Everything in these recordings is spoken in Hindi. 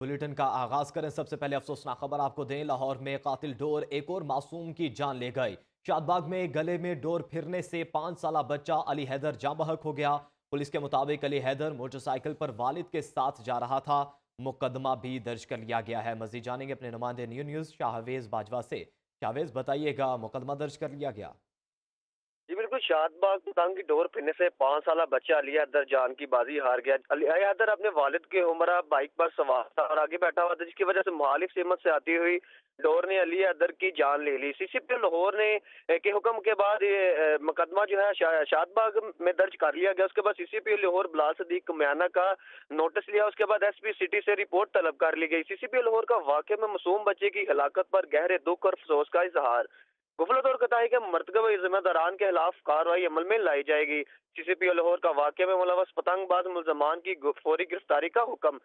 बुलेटिन का आगाज करें। सबसे पहले अफसोसनाक खबर आपको दें। लाहौर में कातिल डोर एक और मासूम की जान ले गए। शादबाग में गले में डोर फिरने से 5 साला बच्चा अली हैदर जाँ बहक हो गया। पुलिस के मुताबिक अली हैदर मोटरसाइकिल पर वालिद के साथ जा रहा था। मुकदमा भी दर्ज कर लिया गया है। मजीद जानेंगे अपने नुमाइंदे न्यूज़ शाहवेज बाजवा से। शाहवेज, बताइएगा, मुकदमा दर्ज कर लिया गया? जी बिल्कुल, शादबाग पतंग की डोर फिरने से 5 साला बच्चा अली हैदर जान की बाजी हार गया। अली हैदर अपने वालिद के हमरा बाइक पर सवार था और आगे बैठा हुआ था, जिसकी वजह से मुखालिफ सीमत से आती हुई डोर ने अली हैदर की जान ले ली। सीसीपी लाहौर ने के हुक्म के बाद ये मुकदमा जो है शादबाग में दर्ज कर लिया गया। उसके बाद सीसीपी लाहौर बिलाल सदीक म्याना का नोटिस लिया। उसके बाद एसपी सिटी से रिपोर्ट तलब कर ली गई। सीसीपी लाहौर का वाकये में मासूम बच्चे की हलाकत पर गहरे दुख और अफसोस का इजहार। गफलत और कताई के मरतबा जिम्मेदारान के खिलाफ कार्रवाई अमल में लाई जाएगी। सीसीपी लाहौर का वाकये में मुलवस पतंगबाज मुलजमान की फौरी गिरफ्तारी का हुक्म।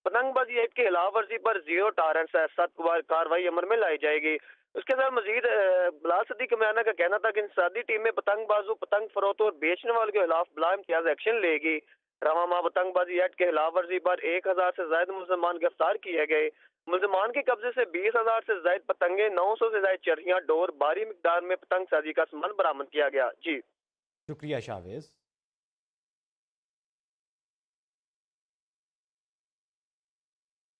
पतंगबाजी एक्ट की खिलाफ वर्जी पर जीरो टॉलरेंस है, सख्त कार्रवाई अमल में लाई जाएगी। उसके साथ मजीद बिलाल सदीक म्याना का कहना था कि इंसदादी टीमें पतंगबाजों, पतंग फरोख्त और बेचने वालों के खिलाफ बिला इम्तियाज एक्शन लेगी। रवा माह पतंगबाजी एक्ट के खिलाफ वर्जी पर 1,000 से ज्यादा मुलजमान गिरफ्तार किए गए। मुलजमान के कब्जे से 20,000 से ज्यादा पतंगे, 900 से ज्यादा चरहियां, डोर, भारी मिकदार में पतंग साजी का सामान बरामद किया गया। जी। शुक्रिया शाहवेज।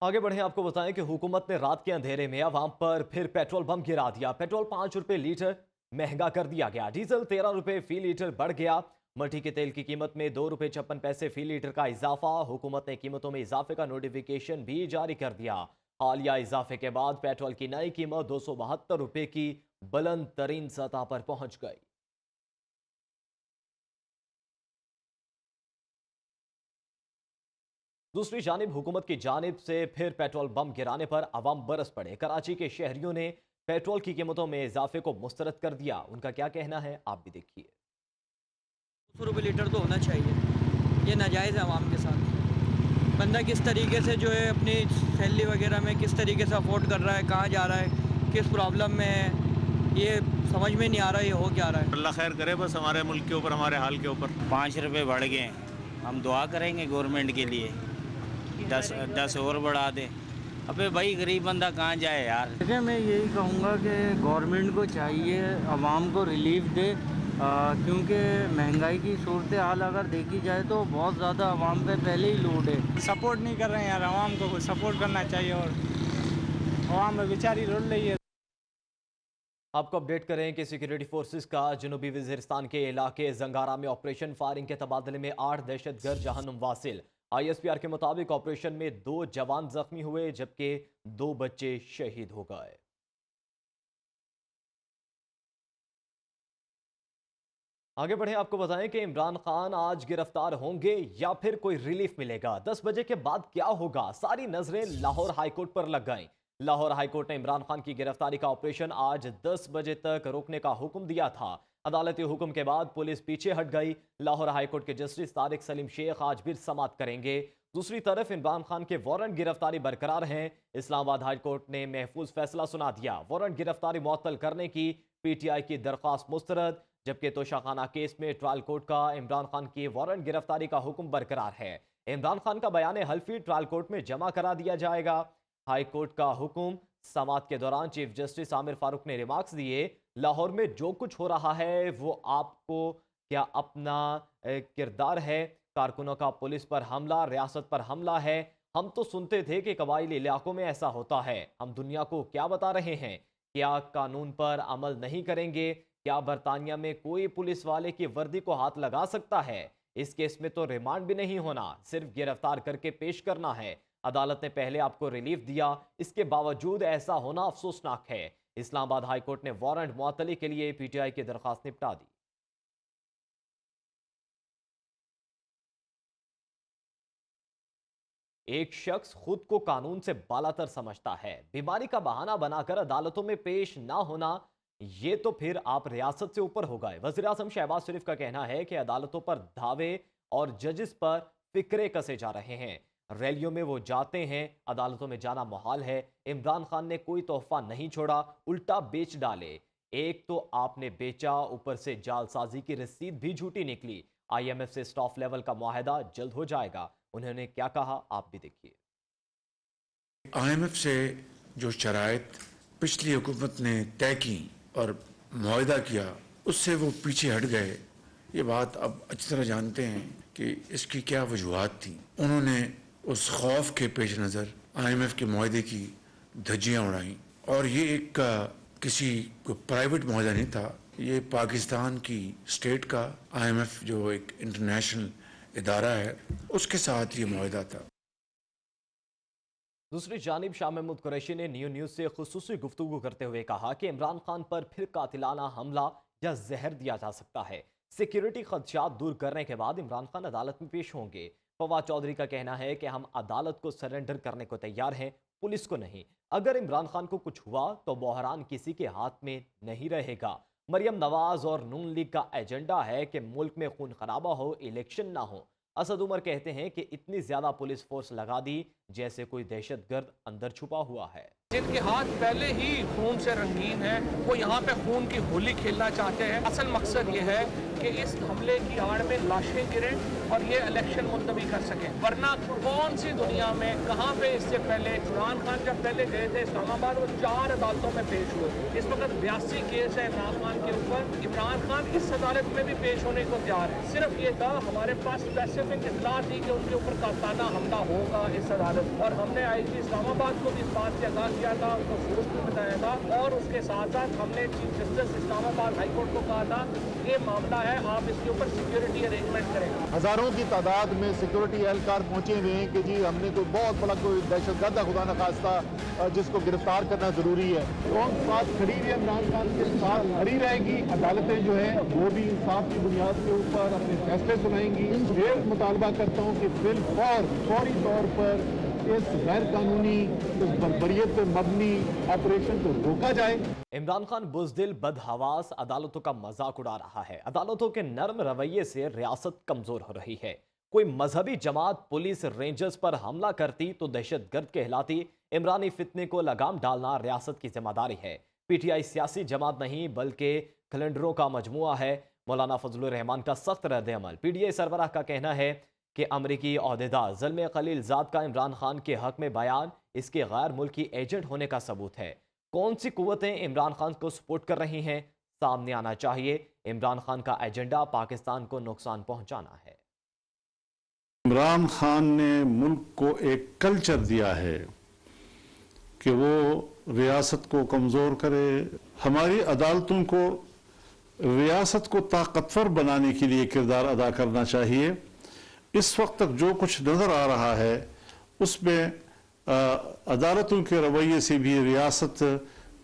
आगे बढ़े, आपको बताएं कि हुकूमत ने रात के अंधेरे में अवाम पर फिर पेट्रोल बम गिरा दिया। पेट्रोल 5 रुपए लीटर महंगा कर दिया गया। डीजल 13 रुपए फी लीटर बढ़ गया। मट्टी के तेल की कीमत में 2 रुपए 56 पैसे फी लीटर का इजाफा। हुकूमत ने कीमतों में इजाफे का नोटिफिकेशन भी जारी कर दिया। हालिया इजाफे के बाद पेट्रोल की नई कीमत 272 रुपए की बुलंद तरीन सतह पर पहुंच गई। दूसरी जानिब हुकूमत की जानिब से फिर पेट्रोल बम गिराने पर अवाम बरस पड़े। कराची के शहरियों ने पेट्रोल की कीमतों में इजाफे को मुस्तरद कर दिया। उनका क्या कहना है, आप भी देखिए। 200 रुपये लीटर तो होना चाहिए। ये नाजायज़ है आवाम के साथ। बंदा किस तरीके से जो है अपनी सैलरी वगैरह में किस तरीके से अफोर्ड कर रहा है, कहाँ जा रहा है, किस प्रॉब्लम में है, ये समझ में नहीं आ रहा है ये हो क्या रहा है। अल्लाह खैर करे बस हमारे मुल्क के ऊपर, हमारे हाल के ऊपर। 5 रुपये बढ़ गए। हम दुआ करेंगे गवर्नमेंट के लिए 10 और बढ़ा दे। अबे भाई गरीब बंदा कहाँ जाए यार। देखिए, मैं यही कहूँगा कि गवर्नमेंट को चाहिए आवाम को रिलीफ दे, क्योंकि महंगाई की सूरत हाल अगर देखी जाए तो बहुत ज़्यादा आवाम पे पहले ही लोड है। सपोर्ट नहीं कर रहे हैं यार, आवाम को सपोर्ट करना चाहिए और आवाम में बेचारी रुल रही है। आपको अपडेट करें कि सिक्योरिटी फोर्सेस का जनूबी वजीरिस्तान के इलाके जंगारा में ऑपरेशन फायरिंग के तबादले में 8 दहशतगर्द जहन्नुम वासिल। ISPR के मुताबिक ऑपरेशन में 2 जवान जख्मी हुए जबकि 2 बच्चे शहीद हो गए। आगे बढ़े, आपको बताएं कि इमरान खान आज गिरफ्तार होंगे या फिर कोई रिलीफ मिलेगा। 10 बजे के बाद क्या होगा, सारी नजरें लाहौर हाईकोर्ट पर लग गईं। लाहौर हाईकोर्ट ने इमरान खान की गिरफ्तारी का ऑपरेशन आज 10 बजे तक रोकने का हुक्म दिया था। अदालती हुक्म के बाद पुलिस पीछे हट गई। लाहौर हाईकोर्ट के जस्टिस तारिक सलीम शेख आज भी समाअत करेंगे। दूसरी तरफ इमरान खान के वारंट गिरफ्तारी बरकरार हैं। इस्लामाबाद हाईकोर्ट ने महफूज फैसला सुना दिया। वारंट गिरफ्तारी मुअत्तल करने की PTI की दरख्वास्त मुस्तरद। जबकि तोशाखाना केस में ट्रायल कोर्ट का इमरान खान की वारंट गिरफ्तारी का हुक्म बरकरार है। इमरान खान का बयान हल्फी ट्रायल कोर्ट में जमा करा दिया जाएगा। हाई कोर्ट का हुक्म समाअत के दौरान चीफ जस्टिस आमिर फारूक ने रिमार्क्स दिए। लाहौर में जो कुछ हो रहा है वो आपको क्या अपना किरदार है। कारकुनों का पुलिस पर हमला, रियासत पर हमला है। हम तो सुनते थे कि कबायली इलाकों में ऐसा होता है। हम दुनिया को क्या बता रहे हैं? क्या कानून पर अमल नहीं करेंगे? क्या बरतानिया में कोई पुलिस वाले की वर्दी को हाथ लगा सकता है? इस केस में तो रिमांड भी नहीं होना, सिर्फ गिरफ्तार करके पेश करना है। अदालत ने पहले आपको रिलीफ दिया, इसके बावजूद ऐसा होना अफसोसनाक है। इस्लामाबाद हाईकोर्ट ने वारंट मुअत्तली के लिए PTI की दरखास्त निपटा दी। एक शख्स खुद को कानून से बालातर समझता है। बीमारी का बहाना बनाकर अदालतों में पेश ना होना, ये तो फिर आप रियासत से ऊपर हो गए। वज़ीर आज़म शहबाज शरीफ का कहना है कि अदालतों पर धावे और जजेस पर फिक्रे कसे जा रहे हैं। रैलियों में वो जाते हैं, अदालतों में जाना मुहाल है। इमरान खान ने कोई तोहफा नहीं छोड़ा, उल्टा बेच डाले। एक तो आपने बेचा, ऊपर से जालसाजी की रसीद भी झूठी निकली। IMF से स्टाफ लेवल का मुआहदा जल्द हो जाएगा। उन्होंने क्या कहा, आप भी देखिए। IMF से जो शराइत पिछली हुकूमत ने तय की और मुआहदा किया, उससे वो पीछे हट गए। ये बात अब अच्छी तरह जानते हैं कि इसकी क्या वजूहात थी। उन्होंने उस खौफ के पेश नज़र IMF के मुआहदे की धज्जियाँ उड़ाई और ये एक किसी प्राइवेट मुआहदा नहीं था, ये पाकिस्तान की स्टेट का IMF जो एक इंटरनेशनल इदारा है उसके साथ ये मुआहदा था। दूसरी जानिब शाह महमूद कुरैशी ने न्यूज़ से खुसूसी गुफ्तगू करते हुए कहा कि इमरान खान पर फिर कातिलाना हमला या जहर दिया जा सकता है। सिक्योरिटी खदशात दूर करने के बाद इमरान खान अदालत में पेश होंगे। फवाद चौधरी का कहना है कि हम अदालत को सरेंडर करने को तैयार हैं, पुलिस को नहीं। अगर इमरान खान को कुछ हुआ तो बहरान किसी के हाथ में नहीं रहेगा। मरियम नवाज और नून लीग का एजेंडा है कि मुल्क में खून खराबा हो, इलेक्शन ना हो। असद उमर कहते हैं कि इतनी ज्यादा पुलिस फोर्स लगा दी जैसे कोई दहशतगर्द अंदर छुपा हुआ है। जिनके हाथ पहले ही खून से रंगीन है, वो यहाँ पे खून की होली खेलना चाहते हैं। असल मकसद ये है कि इस हमले की आड़ में लाशें गिरें और ये इलेक्शन मुलतवी कर सकें। वरना कौन सी दुनिया में कहाँ पे इससे पहले इमरान खान जब पहले गए थे इस्लामाबाद, वो 4 अदालतों में पेश हुए। इस वक्त 82 केस है इमरान खान के ऊपर। इमरान खान इस अदालत में भी पेश होने को तैयार है। सिर्फ ये था हमारे पास स्पेसिफिक इत्तला थी कि उनके ऊपर कातिलाना हमला होगा इस अदालत, और हमने IG इस्लामाबाद को भी इस बात से आगाह किया था, उनको फरोख्त भी बताया था, और उसके साथ साथ हमने chief justice Islamabad high court को कहा था ये मामला है, आप इसके ऊपर सिक्योरिटी अरेंजमेंट करें। हजारों की तादाद में सिक्योरिटी एहलकार पहुंचे हुए हैं कि जी हमने कोई बहुत बड़ा कोई दहशतगर्द खुदा न खास्ता जिसको गिरफ्तार करना जरूरी है। कौन साथ खड़ी हुई इमरान खान के साथ खड़ी रहेगी। अदालतें जो है वो भी इंसाफ की बुनियाद के ऊपर अपने फैसले सुनाएंगी। ये मुतालबा करता हूँ कि फौरी तौर पर इस गैर कानूनी इस बर्बरियत पे मबनी ऑपरेशन को रोका जाए। इमरान खान बुज़दिल बदहवास अदालतों का मजाक उड़ा रहा है। अदालतों के नर्म रवैये से रियासत कमजोर हो रही है। कोई मजहबी जमात पुलिस रेंजर्स पर हमला करती तो दहशतगर्द कहलाती। इमरानी फितने को लगाम डालना रियासत की जिम्मेदारी है। PTI सियासी जमात नहीं बल्कि कैलेंडरों का मजमुआ है। मौलाना फजलुर रहमान का सख्त रद्द-ए-अमल। PDI सरबराह का कहना है कि अमरीकी ओहदेदार ज़ल्म खलीलजाद का इमरान खान के हक में बयान इसके गैर मुल्की एजेंट होने का सबूत है। कौन सी कुव्वतें इमरान खान को सपोर्ट कर रही हैं, सामने आना चाहिए। इमरान खान का एजेंडा पाकिस्तान को नुकसान पहुंचाना है। इमरान खान ने मुल्क को एक कल्चर दिया है कि वो रियासत को कमज़ोर करे। हमारी अदालतों को रियासत को ताकतवर बनाने के लिए किरदार अदा करना चाहिए। इस वक्त तक जो कुछ नज़र आ रहा है उसमें अदालतों के रवैये से भी रियासत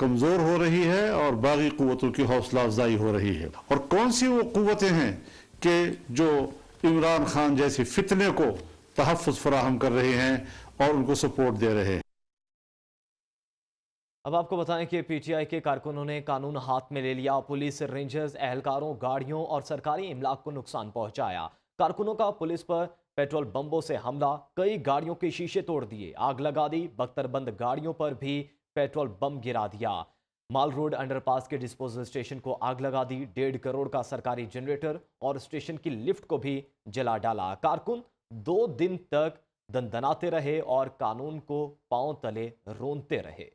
कमज़ोर हो रही है और बाकी कुव्वतों की हौसला अफजाई हो रही है। और कौन सी वो कुव्वतें हैं कि जो इमरान खान जैसे फितने को तहफ़्फ़ुज़ फराहम कर रहे हैं और उनको सपोर्ट दे रहे हैं। अब आपको बताएं कि PTI के कारकुनों ने कानून हाथ में ले लिया। पुलिस रेंजर्स, एहलकारों, गाड़ियों और सरकारी इमलाक को नुकसान पहुंचाया। कारकुनों का पुलिस पर पेट्रोल बम्बों से हमला, कई गाड़ियों के शीशे तोड़ दिए, आग लगा दी। बख्तरबंद गाड़ियों पर भी पेट्रोल बम गिरा दिया। माल रोड अंडरपास के डिस्पोजल स्टेशन को आग लगा दी। 1.5 करोड़ का सरकारी जनरेटर और स्टेशन की लिफ्ट को भी जला डाला। कारकुन 2 दिन तक दंदनाते रहे और कानून को पांव तले रोनते रहे।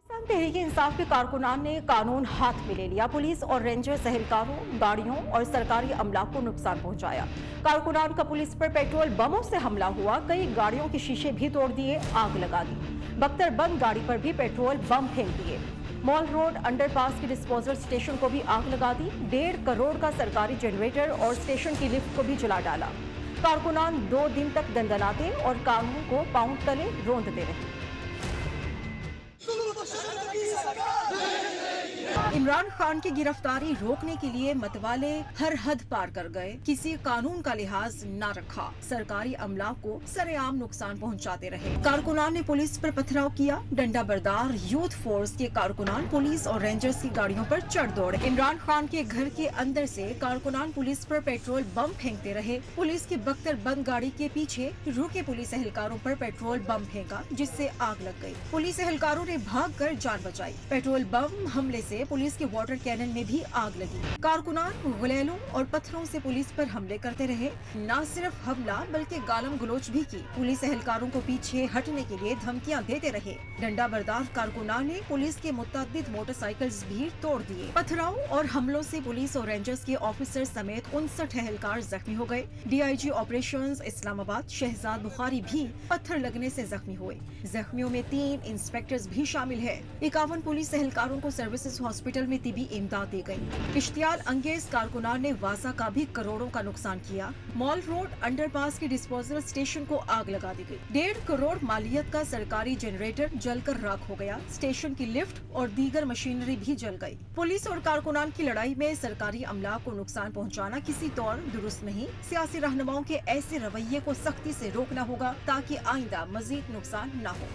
तहरीक इंसाफ के कारकुनान ने कानून हाथ में ले लिया। पुलिस और रेंजर्स एहलकारों, गाड़ियों और सरकारी अमलाक को नुकसान पहुंचाया। कारकुनान का पुलिस पर पेट्रोल बमों से हमला हुआ, कई गाड़ियों के शीशे भी तोड़ दिए, आग लगा दी। बख्तरबंद गाड़ी पर भी पेट्रोल बम फेंक दिए। मॉल रोड अंडरपास के डिस्पोजल स्टेशन को भी आग लगा दी। 1.5 करोड़ का सरकारी जनरेटर और स्टेशन की लिफ्ट को भी जला डाला। कारकुनान 2 दिन तक दंदनाते और कानून को पांव तले रोंदते रहे। इमरान खान की गिरफ्तारी रोकने के लिए मतवाले हर हद पार कर गए, किसी कानून का लिहाज न रखा, सरकारी अमला को सरेआम नुकसान पहुंचाते रहे। कारकुनान ने पुलिस पर पथराव किया। डंडा बरदार यूथ फोर्स के कारकुनान पुलिस और रेंजर्स की गाड़ियों पर चढ़ दौड़े। इमरान खान के घर के अंदर से कारकुनान पुलिस पर पेट्रोल बम फेंकते रहे। पुलिस की बख्तरबंद गाड़ी के पीछे रुके पुलिस एहलकारों पर पेट्रोल बम फेंका, जिससे आग लग गई। पुलिस एहलकारों ने भागकर जान बचाई। पेट्रोल बम हमले से पुलिस पुलिस के वाटर कैनन में भी आग लगी। कारकुनान गुलेलों और पत्थरों से पुलिस पर हमले करते रहे। न सिर्फ हमला बल्कि गालम गलोच भी की। पुलिस एहलकारों को पीछे हटने के लिए धमकियां देते रहे। डंडा बरदार कारकुनान ने पुलिस के मुतअद्दिद मोटरसाइकिल्स भी तोड़ दिए। पथराव और हमलों से पुलिस और रेंजर्स के ऑफिसर समेत 59 एहलकार जख्मी हो गए। DIG ऑपरेशंस इस्लामाबाद शहजाद बुखारी भी पत्थर लगने से जख्मी हुए। जख्मियों में 3 इंस्पेक्टर्स भी शामिल है। 51 पुलिस एहलकारों को सर्विसेज हॉस्पिटल में तिबी इमदाद दी गई। इश्तियाल अंगेज कारकुनान ने वासा का भी करोड़ों का नुकसान किया। मॉल रोड अंडरपास के डिस्पोजल स्टेशन को आग लगा दी गई। 1.5 करोड़ मालियत का सरकारी जनरेटर जलकर राख हो गया। स्टेशन की लिफ्ट और दीगर मशीनरी भी जल गई। पुलिस और कारकुनान की लड़ाई में सरकारी अमला को नुकसान पहुंचाना किसी तौर दुरुस्त नहीं। सियासी रहनुमाओं के ऐसे रवैये को सख्ती से रोकना होगा ताकि आइंदा मजीद नुकसान न हो।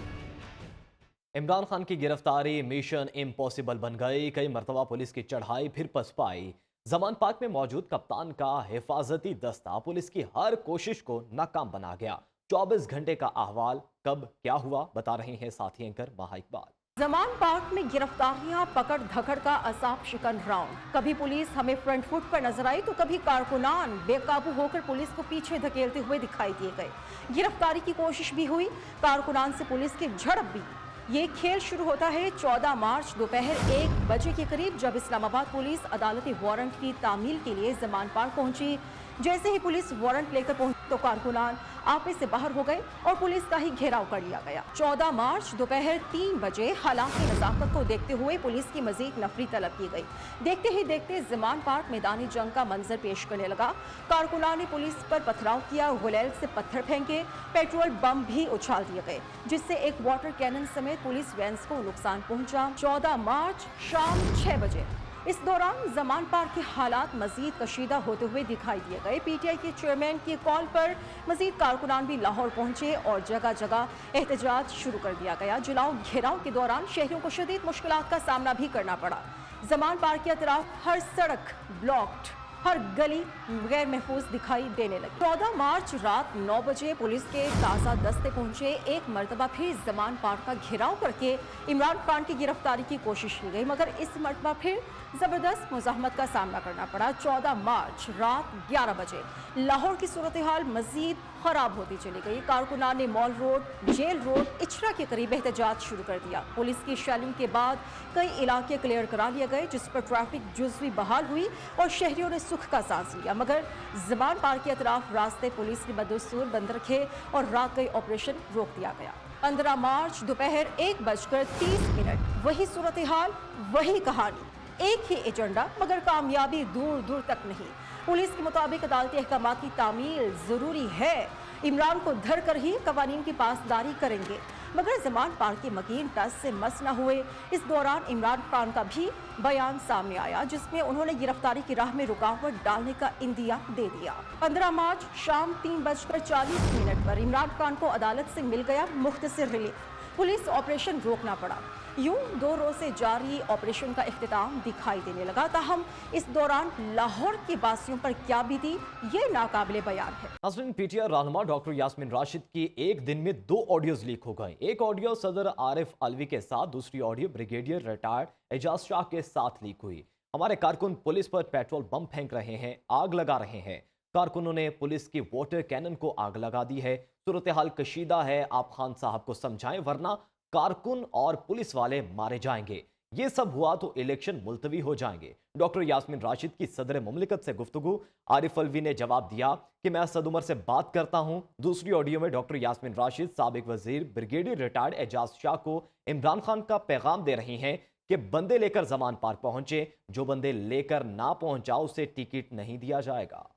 इमरान खान की गिरफ्तारी मिशन इम्पॉसिबल बन गई। कई मरतबा पुलिस की चढ़ाई फिर पसपाई। जमान पार्क में मौजूद कप्तान का हिफाजती दस्ता पुलिस की हर कोशिश को नाकाम बना गया। 24 घंटे का अहवाल कब क्या हुआ बता रहे हैं साथी एंकर माहा इकबाल। जमान पार्क में गिरफ्तारियां पकड़ धकड़ का असाब शिकन राउंड। कभी पुलिस हमें फ्रंट फुट पर नजर आई तो कभी कारकुनान बेकाबू होकर पुलिस को पीछे धकेलते हुए दिखाई दिए गए। गिरफ्तारी की कोशिश भी हुई, कारकुनान से पुलिस की झड़प भी। ये खेल शुरू होता है 14 मार्च दोपहर 1 बजे के करीब, जब इस्लामाबाद पुलिस अदालती वारंट की तामील के लिए जमान पार्क पहुंची। जैसे ही पुलिस वारंट लेकर पहुंची तो कारकुनान आपे से बाहर हो गए और पुलिस का ही घेराव कर लिया गया। 14 मार्च दोपहर 3 बजे हालात की नजाकत को देखते हुए पुलिस की मजीद नफरी तलब की गई। देखते ही देखते जमान पार्क मैदानी जंग का मंजर पेश करने लगा। कारकुनान ने पुलिस पर पथराव किया, गुलेल से पत्थर फेंके, पेट्रोल बम भी उछाल दिए गए, जिससे एक वाटर कैनन समेत पुलिस वैन्स को नुकसान पहुंचा। 14 मार्च शाम 6 बजे इस दौरान जमान पार्क के हालात मजीद कशीदा होते हुए दिखाई दिए गए। PTI के चेयरमैन की कॉल पर मजीद कारकुनान भी लाहौर पहुंचे और जगह जगह एहतजाज शुरू कर दिया गया। जलाओ घेराव के दौरान शहरियों को शदीद मुश्किलात का सामना भी करना पड़ा। जमान पार्क के अतराफ हर सड़क ब्लॉक्ड, हर गली गैर महफूज दिखाई देने लगी। 14 मार्च रात 9 बजे पुलिस के ताज़ा दस्ते पहुंचे। एक मरतबा फिर जमान पार्क का घेराव करके इमरान खान की गिरफ्तारी की कोशिश की गई, मगर इस मरतबा फिर जबरदस्त मुज़ाहमत का सामना करना पड़ा। 14 मार्च रात 11 बजे लाहौर की सूरत हाल मजीद खराब होती चली गई। कारकुनान ने mall road, jail road, Ichhra के करीब एहतजाज शुरू कर दिया। पुलिस की शेलिंग के बाद कई इलाके क्लियर करा लिए गए, जिस पर ट्रैफिक जुज़वी बहाल हुई और शहरियों ने सुख का सांस लिया। मगर जमान पार्क के अतराफ रास्ते पुलिस ने बदस्तूर बंद रखे और रात गई ऑपरेशन रोक दिया गया। 15 मार्च दोपहर 1:30 वही सूरत हाल, वही कहानी, एक ही एजेंडा, मगर कामयाबी दूर दूर तक नहीं। पुलिस के मुताबिक अदालती अहकामात की तामील जरूरी है। इमरान को धर कर ही कवानीन की पासदारी करेंगे, मगर जमान पार्क के मकीन टस से मस न हुए। इस दौरान इमरान खान का भी बयान सामने आया, जिसमें उन्होंने गिरफ्तारी की राह में रुकावट डालने का इंदिया दे दिया। 15 मार्च शाम 3:40 पर इमरान खान को अदालत से मिल गया मुख्तसर रिलीफ। पुलिस ऑपरेशन रोकना पड़ा। यूं 2 रोज से जारी ऑपरेशन का इख्तिताम दिखाई देने लगा। ताहम इस दौरान लाहौर के बासियों पर क्या बीती, ये नाकाबिले बयान है। नाज़रीन, PTI रहनुमा डॉक्टर यास्मीन राशिद की एक दिन में 2 ऑडियोज लीक हो गए। एक ऑडियो सदर आरिफ अलवी के साथ, दूसरी audio brigadier retired Ejaz Shah के साथ लीक हुई। हमारे कारकुन पुलिस पर पेट्रोल बम फेंक रहे हैं, आग लगा रहे हैं। कारकुनों ने पुलिस की वाटर कैनन को आग लगा दी है। सूरत हाल कशीदा है, आप खान साहब को समझाएं वरना कारकुन और पुलिस वाले मारे जाएंगे। ये सब हुआ तो इलेक्शन मुलतवी हो जाएंगे। डॉक्टर यास्मीन राशिद की सदर मुमलिकत से गुफ्तगू, आरिफ अलवी ने जवाब दिया कि मैं असद उमर से बात करता हूं। दूसरी ऑडियो में डॉक्टर यास्मीन राशिद साबिक वजीर ब्रिगेडियर रिटायर्ड एजाज शाह को इमरान खान का पैगाम दे रही हैं कि बंदे लेकर जमान पार्क पहुंचे, जो बंदे लेकर ना पहुंचा उसे टिकट नहीं दिया जाएगा।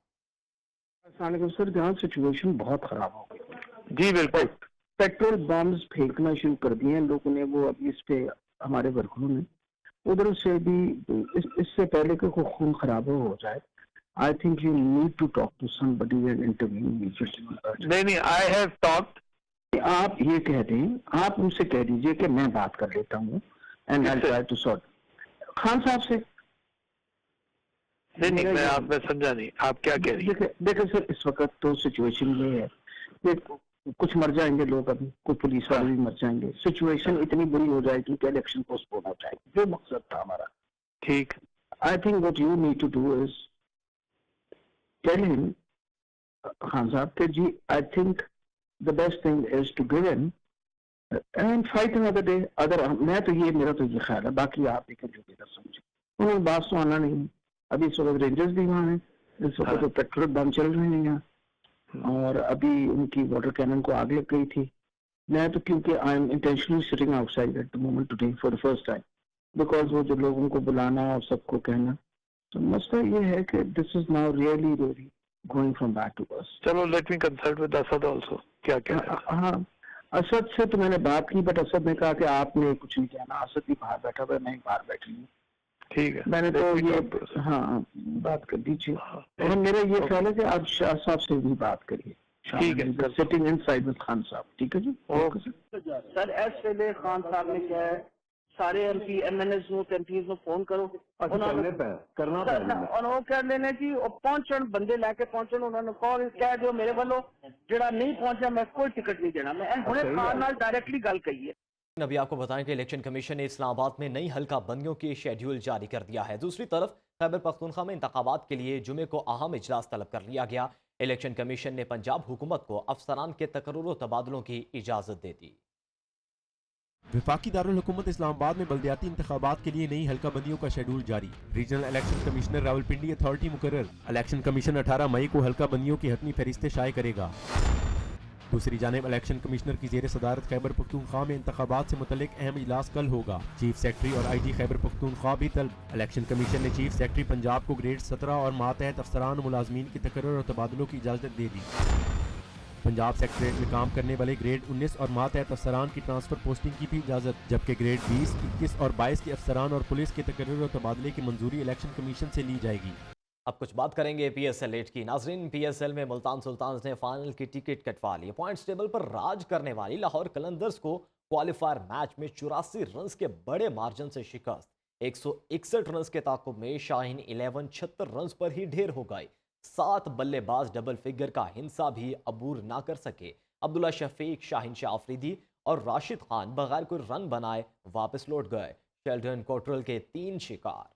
सर, जहाँ सिचुएशन बहुत खराब हो गई। जी बिल्कुल, पेट्रोल बम्स फेंकना शुरू कर दिए हैं लोगों ने। वो अभी इस पे हमारे वर्करों ने उधर से भी इससे पहले कि कोई खून खराब हो जाए, I think you need to talk to somebody and interview immediately. नहीं, आई हैव टॉक्ड। आप ये कह दें, आप उनसे कह दीजिए कि मैं बात कर लेता हूँ and I try to sort Khan Sahab से। नहीं, मैं समझा नहीं आप क्या कह रही हैं। देखिए सर, इस वक्त तो सिचुएशन ये है कि कुछ मर जाएंगे लोग, अभी कुछ पुलिस वाले भी मर जाएंगे। सिचुएशन इतनी बुरी हो जाएगी कि इलेक्शन पोस्टपोन हो जाएगी, जो मकसद था हमारा। ठीक. I think what you need to do is tell him, Khan Saab, that ji, I think the best thing is to give in and fight another day. अगर मैं तो ये मेरा तो ये ख्याल है, बाकी आप देखें जो बेहतर समझे. उन्होंने बात तो आना नहीं. अभी इस वक्त रेंजर्स भी वहाँ हैं, इस वक्त तो पेट्रोल बम चल रहे हैं यहाँ, और अभी उनकी वाटर कैनन को आग लग गई थी. मैं तो क्योंकि I am intentionally sitting outside at the moment today for the first time, because वो जो लोगों को बुलाना और सबको कहना, तो मसला ये है कि this is now really really going from bad to worse. चलो let me consult with Asad also. क्या क्या है? हाँ, असद से तो मैंने बात की, बट असद ने कहा कि आपने कुछ नहीं कहना. असद भी बाहर बैठा हुआ है, मैं बाहर बैठी हूँ. ठीक है, मैंने तो ये हाँ बात कर दीजिए. और मेरा ये ख्याल है कि आप शाह साहब से भी बात करिए. ठीक है, सिटिंग इनसाइड विद खान साहब. ठीक है जी. ओके सर, इस वेले खान साहब ने क्या है, सारे एमपी एमएनएस ਨੂੰ ਐਮਪੀਜ਼ ਨੂੰ ਫੋਨ ਕਰੋ, ਉਹਨਾਂ ਨੂੰ ਕਰਨਾ ਪੈਣਾ, ਉਹਨਾਂ ਨੂੰ ਕਹਿ ਲੈਣੇ ਜੀ ਉਹ ਪਹੁੰਚਣ, ਬੰਦੇ ਲੈ ਕੇ ਪਹੁੰਚਣ, ਉਹਨਾਂ ਨੂੰ ਕਾਲ ਕਹਿ ਦਿਓ ਮੇਰੇ ਵੱਲੋਂ, ਜਿਹੜਾ ਨਹੀਂ ਪਹੁੰਚਿਆ ਮੈਂ ਕੋਈ ਟਿਕਟ ਨਹੀਂ देना. मैं ਹੁਣੇ ਖਾਨ ਨਾਲ डायरेक्टली ਗੱਲ कही है. अभी आपको बताएं कि इलेक्शन कमीशन ने इस्लामाबाद में नई हल्का बंदियों की शेड्यूल जारी कर दिया है. दूसरी तरफ खैबर पख्तूनख्वा में इंतखाबात के लिए जुमे को अहम इजलास तलब कर लिया गया. इलेक्शन कमीशन ने पंजाब हुकूमत को अफसरान के तकर्रुर तबादलों की इजाज़त दे दी. वफाकी दारुल हुकूमत इस्लामाबाद में बल्दियाती इंतखाबात के लिए नई हल्का बंदियों का शेड्यूल जारी. Regional election commissioner Rawalpindi authority मुकर्रर. इलेक्शन कमीशन 18 मई को हल्का बंदियों की हतमी फहरिस्तें शाये करेगा. दूसरी जानिब इलेक्शन कमिश्नर की जेर सदारत खैबर पख्तूनख्वा में इंतखाबात से मुतल्लिक अहम इजलास कल होगा. चीफ सेक्रेटरी और IG खैबर पख्तूनख्वा भी तलब. इलेक्शन कमीशन ने चीफ सेक्रेटरी पंजाब को ग्रेड 17 और मातहत अफसरान मुलाजमीन की तकर्रुर और तबादलों की इजाज़त दे दी. पंजाब सेक्रेटरीट में काम करने वाले ग्रेड 19 और मातहत अफसरान की ट्रांसफर पोस्टिंग की भी इजाज़त, जबकि ग्रेड 20, 21 और 22 के अफसरान और पुलिस के तकर्रुर और तबादले की मंजूरी इलेक्शन कमीशन से ली जाएगी. अब कुछ बात करेंगे PSL 8 की. नाजरीन, PSL में मुल्तान सुल्तान्स ने फाइनल की टिकट कटवा ली. पॉइंट्स टेबल पर राज करने वाली लाहौर कलंदर्स को क्वालिफायर मैच में 84 रन के बड़े मार्जिन से शिकस्त. 161 रन के ताकुब में शाहीन 11 76 रन पर ही ढेर हो गए. 7 बल्लेबाज डबल फिगर का हिंसा भी अबूर ना कर सके. अब्दुल्ला शफीक, शाहीन शाह अफरीदी और राशिद खान बगैर कोई रन बनाए वापस लौट गए. शेल्डन कोटरल के 3 शिकार.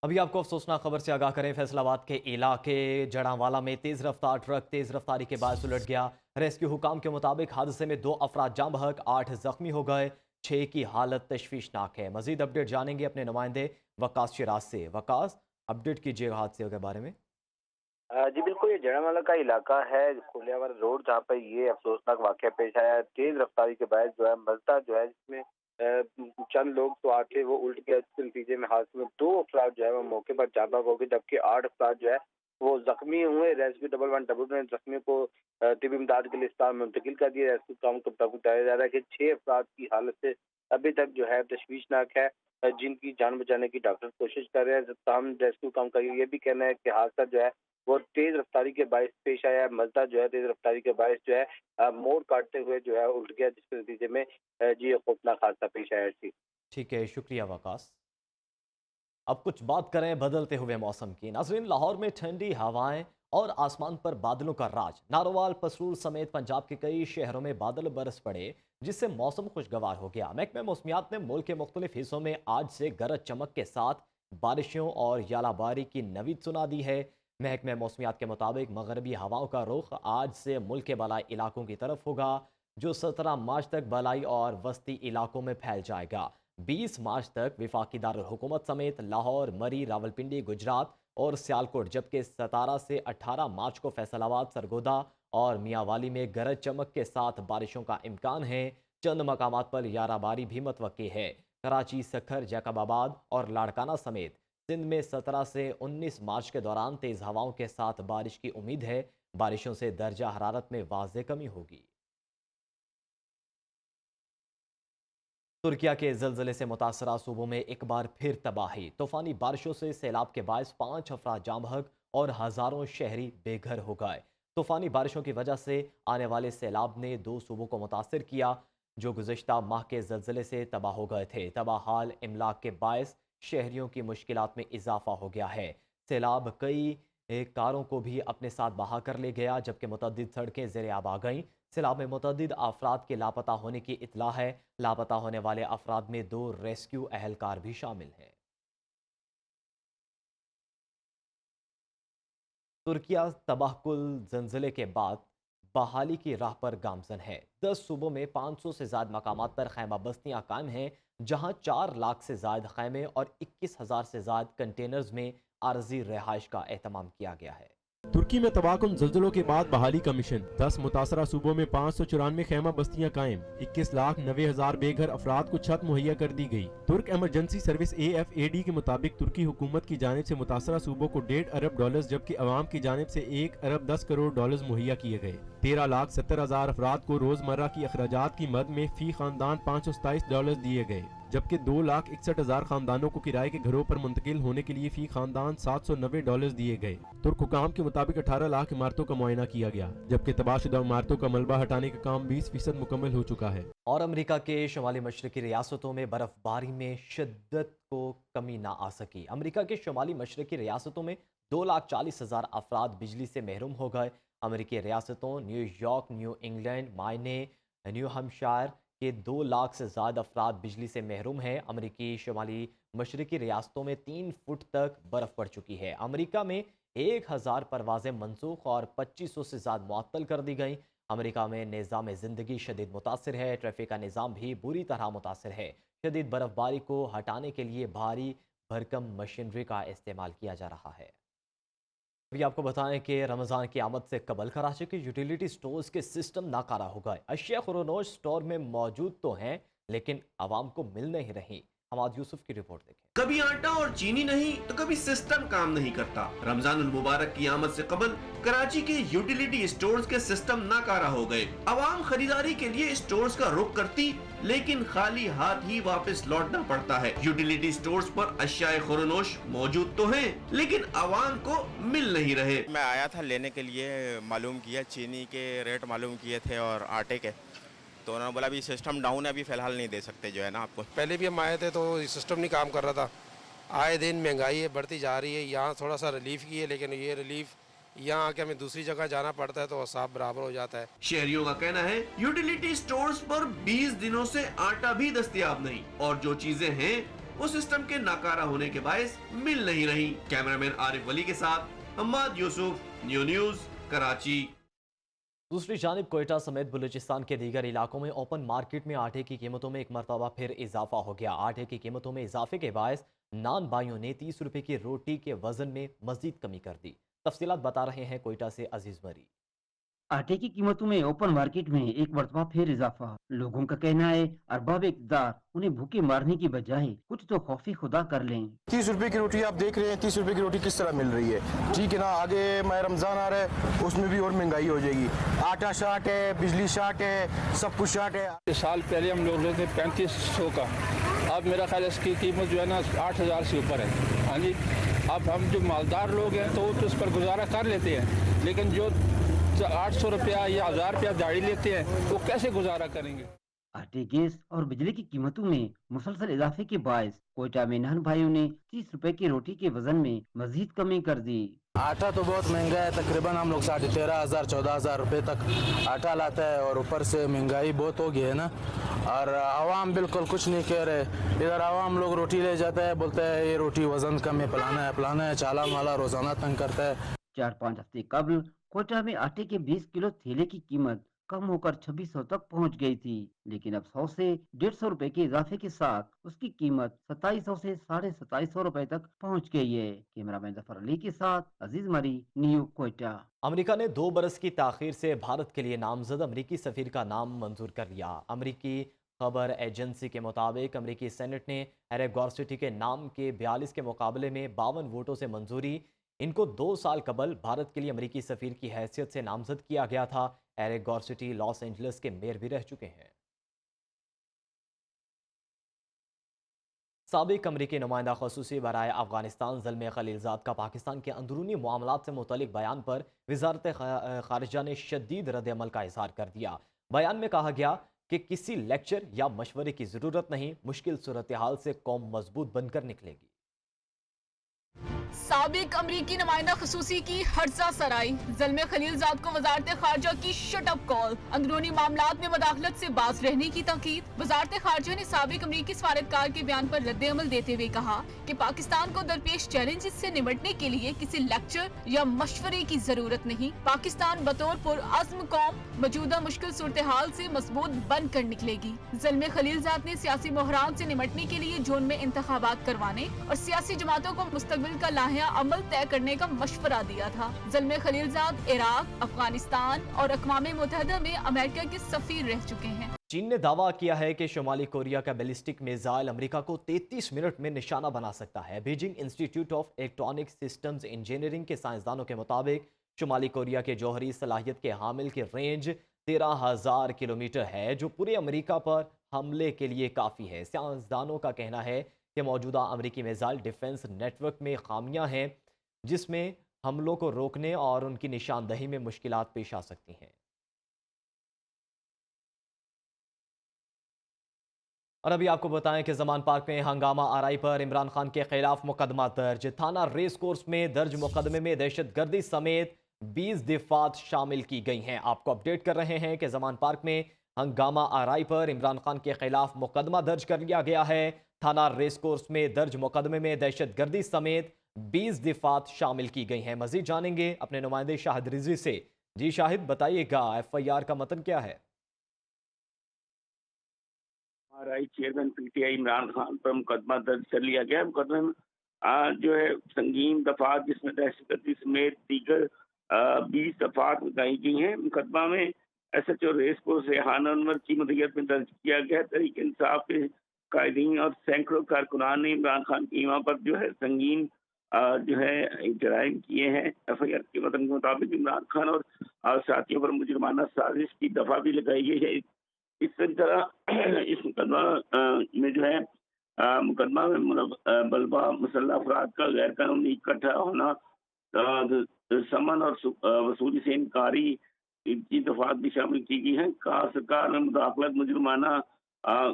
अभी आपको अफसोसनाक खबर से आगाह करें. फैसलाबाद के इलाके जड़ावाला में तेज़ रफ्तार ट्रक तेज़ रफ्तारी के बाद उलट गया. रेस्क्यू हुकाम के मुताबिक हादसे में 2 अफराद जाँ बहक, 8 जख्मी हो गए. 6 की हालत तशवीशनाक है. मजीद अपडेट जानेंगे अपने नुमाइंदे वकास शिराज से. वकास, अपडेट कीजिएगा हादसे के बारे में. जी बिल्कुल, ये जड़ावाला का इलाका है, खुलियावाला रोड, जहाँ पर ये अफसोसनाक वाक़या पेश आया. तेज रफ्तारी के बाद जो है मजदा जो है जिसमें चंद लोग सवार थे वो उल्ट गया. इसके नतीजे में हादसे में 2 अफराद जो है वो मौके पर जाँ बहक हो गए, जबकि 8 अफराद जो है वो जख्मी हुए. रेस्क्यू 111 ने जख्मियों को तिबी इमदाद के लिए अस्पताल में मुंतकिल कर दिया. रेस्क्यू काम को बताया जा रहा है कि 6 अफराद की हालत से अभी तक जो है तशवीशनाक है, जिनकी जान बचाने की डॉक्टर कोशिश कर रहे हैं. तमाम रेस्क्यू काम का ये भी कहना है कि हादसा जो है वो तेज रफ्तारी के बायस पेश आया. मजदा जो है तेज रफ्तारी के बायस जो है मोड़ काटते हुए जो है उल्ट गया, जिसके नतीजे में जी खौफनाक हादसा पेश आया. ठीक है, शुक्रिया वकास. अब कुछ बात करें बदलते हुए मौसम की. नाज़रीन, लाहौर में ठंडी हवाएं और आसमान पर बादलों का राज. नारोवाल, पसरूर समेत पंजाब के कई शहरों में बादल बरस पड़े, जिससे मौसम खुशगवार हो गया. महकमा मौसमियात ने मुल्क के मुख्तलिफ हिस्सों में आज से गरज चमक के साथ बारिशों और यालाबारी की नवीद सुना दी है. महकमा मौसमियात के मुताबिक मगरबी हवाओं का रुख आज से मुल्क के बलाई इलाकों की तरफ होगा, जो 17 मार्च तक बलाई और वस्ती इलाकों में फैल जाएगा. 20 मार्च तक वफाकी दारुल हुकूमत समेत लाहौर, मरी, रावलपिंडी, गुजरात और सियालकोट, जबकि 17 से 18 मार्च को फैसलाबाद, सरगोदा और मियांवाली में गरज चमक के साथ बारिशों का इम्कान है. चंद मकामात पर याराबारी भी मतवक्की है. कराची, सखर, जैकबाबाद और लाड़काना समेत सिंध में 17 से 19 मार्च के दौरान तेज़ हवाओं के साथ बारिश की उम्मीद है. बारिशों से दर्जा हरारत में वाज़ेह कमी होगी. तुर्किया के ज़लज़ले से मुतासरा सूबों में एक बार फिर तबाही. तूफ़ानी बारिशों से सैलाब के बायस 5 अफराद जाँ बहक और हज़ारों शहरी बेघर हो गए. तूफ़ानी बारिशों की वजह से आने वाले सैलाब ने 2 सूबों को मुतासर किया, जो गुज़श्ता माह के ज़लज़ले से तबाह हो गए थे. तबाह हाल इमलाक के बायस शहरियों की मुश्किलात में इजाफा हो गया है. सैलाब कई कारों को भी अपने साथ बहा कर ले गया, जबकि मुतअद्दिद सड़कें ज़ेर आब आ गईं. सैलाब में मुतअद्दिद अफराद के लापता होने की इत्तला है. लापता होने वाले अफराद में 2 रेस्क्यू अहलकार भी शामिल हैं. तुर्किया तबाहकुल जंजले के बाद बहाली की राह पर गामजन है। 10 सूबों में 500 से ज़्यादा मकामात पर खैमा बस्तियाँ कायम हैं, जहाँ 4 लाख से ज़्यादा खैमे और 21,000 से ज़्यादा कंटेनर्स में आर्जी रिहाइश का एहतमाम किया गया है। तुर्की में तबाहकुन ज़ल्ज़लों के बाद बहाली का मिशन। 10 मुतासरा सूबों में 594 खैमा बस्तियां कायम। 21,90,000 बेघर अफराद को छत मुहैया कर दी गई। तुर्क एमरजेंसी सर्विस AFAD के मुताबिक तुर्की हुकूमत की जानिब से मुतासरा सूबों को $1.5 अरब जबकि अवाम की जानिब से $1 अरब 10 करोड़ मुहैया किए गए। 13,70,000 अफराद को रोजमर्रा की अखराजात की मद में फी खानदान $527 दिए गए, जबकि 2,61,000 खानदानों को किराए के घरों पर मुंतकिल होने के लिए फी खानदान $790 दिए गए। तुर्क हुकाम के मुताबिक 18 लाख इमारतों का मुआयना किया गया, जबकि तबाहशुदा इमारतों का मलबा हटाने का काम 20% मुकम्मल हो चुका है। और अमेरिका के शुमाली मशरकी रियासतों में बर्फबारी में शिद्दत को कमी ना आ सकी। अमेरिका के शुमाली मशरकी रियासतों में 2,40,000 अफराद बिजली से महरूम हो गए। अमेरिकी रियासतों न्यूयॉर्क, न्यू इंग्लैंड, मायने, न्यू हैम्पशायर के 2 लाख से ज़्यादा अफराद बिजली से महरूम हैं। अमेरिकी शुमाली मशरकी रियासतों में 3 फुट तक बर्फ़ पड़ चुकी है। अमेरिका में 1,000 परवाज़ें मनसूख और 2500 से ज़्यादा मुअत्तल कर दी गई। अमेरिका में निज़ाम ज़िंदगी शदीद मुतासिर है। ट्रैफिक का निज़ाम भी बुरी तरह मुतासिर है। शदीद बर्फबारी को हटाने के लिए भारी भरकम मशीनरी का इस्तेमाल किया जा रहा है। अभी आपको बताएं कि रमज़ान की आमद से कबल कराची के यूटिलिटी स्टोर्स के सिस्टम नाकारा हो गए। अशिया खुरोनोश स्टोर में मौजूद तो हैं, लेकिन आवाम को मिल नहीं रही। हमाद यूसुफ की रिपोर्ट देखें। कभी आटा और चीनी नहीं तो कभी सिस्टम काम नहीं करता। रमजान उल मुबारक की आमद से कबल कराची के यूटिलिटी स्टोर्स के सिस्टम नाकारा हो गए। आवाम खरीदारी के लिए स्टोर्स का रुख करती, लेकिन खाली हाथ ही वापस लौटना पड़ता है। यूटिलिटी स्टोर्स पर अशियाए खुरोनोश मौजूद तो हैं, लेकिन आवाम को मिल नहीं रहे। मैं आया था लेने के लिए, मालूम किया, चीनी के रेट मालूम किए थे और आटे के, तो उन्होंने बोला अभी सिस्टम डाउन है, अभी फ़िलहाल नहीं दे सकते जो है ना आपको। पहले भी हम आए थे तो सिस्टम नहीं काम कर रहा था। आए दिन महंगाई है बढ़ती जा रही है। यहाँ थोड़ा सा रिलीफ की है, लेकिन ये रिलीफ यहाँ आके हमें दूसरी जगह जाना पड़ता है तो हिसाब बराबर हो जाता है। शहरियों का कहना है यूटिलिटी स्टोर्स पर 20 दिनों से आटा भी दस्तयाब नहीं, और जो चीजें हैं वो सिस्टम के नाकारा होने के बायस मिल नहीं रही। कैमरामैन आरिफ वली के साथ हम्माद यूसुफ, न्यूज़ कराची। दूसरी जानिब कोयटा समेत बलूचिस्तान के दीगर इलाकों में ओपन मार्केट में आटे की कीमतों में एक मरतबा फिर इजाफा हो गया। आटे की कीमतों में इजाफे के बायस नान भाइयों ने 30 रुपए की रोटी के वजन में मजीद कमी कर दी। तफसीलात बता रहे हैं कोयटा से अजीज मरी। आटे की कीमतों में ओपन मार्केट में एक मरतबा फिर इजाफा। लोगों का कहना है अरबाब इक़्तिदार उन्हें भूखे मारने की बजाय कुछ तो खौफी खुदा कर लें। 30 रुपए की रोटी आप देख रहे हैं, 30 रुपए की रोटी किस तरह मिल रही है, ठीक है ना। आगे माह रमजान आ रहा है, उसमें भी और महंगाई हो जाएगी। आटा शार्ट है, बिजली शार्ट है, सब कुछ शार्ट है। साल पहले हम लोग लेते 3500 का, अब मेरा ख्याल इसकी कीमत जो है ना 8,000 से ऊपर है। हाँ जी, अब हम जो मालदार लोग हैं तो उस पर गुजारा कर लेते हैं, लेकिन जो 800 रुपया या 1000 रुपया दिहाड़ी लेते हैं वो कैसे गुजारा करेंगे। आटे, गैस और बिजली की कीमतों में मुसलसल इजाफे के बायस कोयटा में नान भाइयों ने 30 रुपए की रोटी के वजन में मजीद कमी कर दी। आटा तो बहुत महंगा है, तकरीबन हम लोग 13,500 14,000 रुपए तक आटा लाता है, और ऊपर से महंगाई बहुत हो गई है ना। और आवाम बिल्कुल कुछ नहीं कह रहे। इधर आवाम लोग रोटी ले जाता है, बोलता है ये रोटी वजन कम है, फलाना है, चाला माला रोजाना तंग करता है। 4-5 हफ्ते कबल कोयटा में आटे के 20 किलो थैले की कीमत कम होकर 2600 तक पहुंच गई थी, लेकिन अब 100 से 150 रुपए के इजाफे के साथ उसकी कीमत 2700 से 2750 रुपए तक पहुंच गई है। कैमरामैन जफर अली के साथ अजीज मरी, न्यू कोयटा। अमेरिका ने 2 बरस की ताखीर से भारत के लिए नामजद अमेरिकी सफीर का नाम मंजूर कर लिया। अमेरिकी खबर एजेंसी के मुताबिक अमेरिकी सेनेट ने एरिक गॉर्सिटी के नाम के 42 के मुकाबले में 52 वोटों से मंजूरी। इनको 2 साल कबल भारत के लिए अमेरिकी सफीर की हैसियत से नामजद किया गया था। एरिक गॉर्सिटी लॉस एंजलिस के मेयर भी रह चुके हैं। साबिक अमरीकी नुमाइंदा ख़ुसूसी बराए अफगानिस्तान ज़ल्मे खलीलज़ाद का पाकिस्तान के अंदरूनी मामलात से मुतल्लिक बयान पर वज़ारत ख़ारिजा ने शदीद रद्द-ए-अमल का इज़हार कर दिया। बयान में कहा गया कि किसी लेक्चर या मशवरे की ज़रूरत नहीं, मुश्किल सूरत हाल से कौम मजबूत बनकर निकलेगी। साबिक अमरीकी नुमाइंदा खसूसी की हर्जा सराई, ज़ल्मे खलीलजाद को वजारत खारजा की शटअप कॉल, अंदरूनी मामलात में मदाखलत से बाज रहने की ताकीद। वजारत खारजा ने साबिक अमरीकी सफारतकार के बयान पर रद्द-ए-अमल देते हुए कहा कि पाकिस्तान को दरपेश चैलेंजेस से निपटने के लिए किसी लेक्चर या मशवरे की जरूरत नहीं। पाकिस्तान बतौर पुरअज़्म कौम मौजूदा मुश्किल सूरत हाल से मजबूत बनकर निकलेगी। ज़ल्मे खलीलजाद ने सियासी बहरान से निपटने के लिए जोन में इंतखाबात करवाने और सियासी जमातों को मुस्तकबिल का लाहिया अमल तय करने का मशवरा दिया था। ज़ल्मे खलीलजाद इराक, अफगानिस्तान और अक़वाम मुत्तहिदा में अमेरिका के सफीर रह चुके हैं। चीन ने दावा किया है कि शुमाली कोरिया का बैलिस्टिक मिसाइल अमेरिका को 33 मिनट में निशाना बना सकता है। Beijing institute of electronic systems engineering के साइंसदानों के मुताबिक शुमाली कोरिया के जौहरी सलाहियत के हामिल की रेंज 13,000 किलोमीटर है, जो पूरे अमेरिका पर हमले के लिए काफ़ी है। साइंसदानों का कहना है कि मौजूदा अमेरिकी मिसाइल डिफेंस नेटवर्क में खामियां हैं, जिसमें हमलों को रोकने और उनकी निशानदही में मुश्किलात पेश आ सकती हैं। और अभी आपको बताएं कि जमान पार्क में हंगामा आरआई पर इमरान खान के खिलाफ मुकदमा दर्ज। थाना रेस कोर्स में दर्ज मुकदमे में दहशतगर्दी समेत 20 दफात शामिल की गई हैं। आपको अपडेट कर रहे हैं कि जमान पार्क में हंगामा आरआई पर इमरान खान के खिलाफ मुकदमा दर्ज कर लिया गया है। थाना रेस कोर्स में दर्ज मुकदमे में दहशतगर्दी समेत 20 दफात शामिल की गई हैं। मजीद जानेंगे अपने नुमाइंदे शाहिद रिजवी से। जी शाहिद, बताइएगा FIR का मतन क्या है? RI chairman PTI Imran Khan पर मुकदमा दर्ज कर लिया गया। मुकदमे में जो है संगीन दफात, जिसमें दहशतगर्दी समेत दीगर 20 दफात बताई गई हैं। मुकदमा में SHO race course Rehan Anwar की मदयत में दर्ज किया गया। तहरीक इंसाफ के कायदीन और सैकड़ों कारकुनान ने इमरान खान की ईमा पर जो है संगीन जो है जराइम किए हैं। FIR के मतन के मुताबिक इमरान खान और साथियों पर मुजरमाना साजिश की दफा भी लगाई गई है। इस तरह इस मुकदमा में जो है मुकदमा में बलबा मुसल्लह अफराद का गैर कानूनी इकट्ठा होना, समन और वसूली से इनकारी की दफात भी शामिल की गई हैं। सरकार में मुदाखलत, मुजरमाना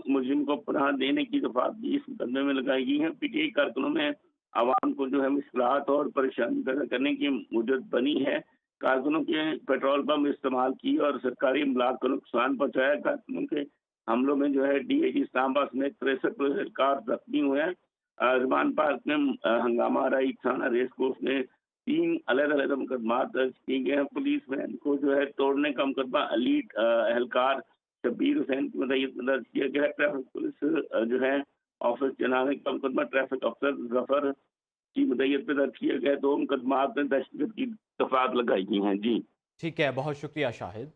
मुजरिम को पनाह देने की दफात भी इस मुकदमे में लगाई गई हैं। PTI कारकुनों में आवाम को जो है मुश्किलात और परेशानी पैदा करने की मुद्दत बनी है। कारकुनों के पेट्रोल पंप इस्तेमाल की और सरकारी अमलाक को नुकसान पहुँचाया। कारकुनों के हमलों में जो है DIG इस्लामाबाद समेत 63 पुलिस एहलकार जख्मी हुए हैं। जमान पार्क में हंगामा आरआई थाना रेस कोर्स में 3 अलग-अलग मुकदमा दर्ज किए गए हैं। पुलिस वैन को जो है तोड़ने का मुकदमा अलीट एहलकार शब्बीर हुसैन की मदयत में दर्ज किया गया है। ट्रैफिक पुलिस जो है ऑफिस चलाने का मुकदमा ट्रैफिक अफसर जफर की मदयत में दर्ज किया गया। 2 मुकदमा में दहशतगर्द की दफात लगाई गई हैं। जी ठीक है, बहुत शुक्रिया शाहिद।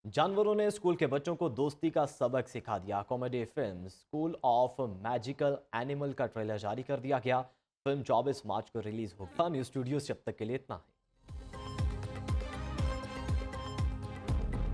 जानवरों ने स्कूल के बच्चों को दोस्ती का सबक सिखा दिया। Comedy film school of magical animal का ट्रेलर जारी कर दिया गया। फिल्म 24 मार्च को रिलीज होगी। न्यूज़ स्टूडियो से अब तक के लिए इतना है।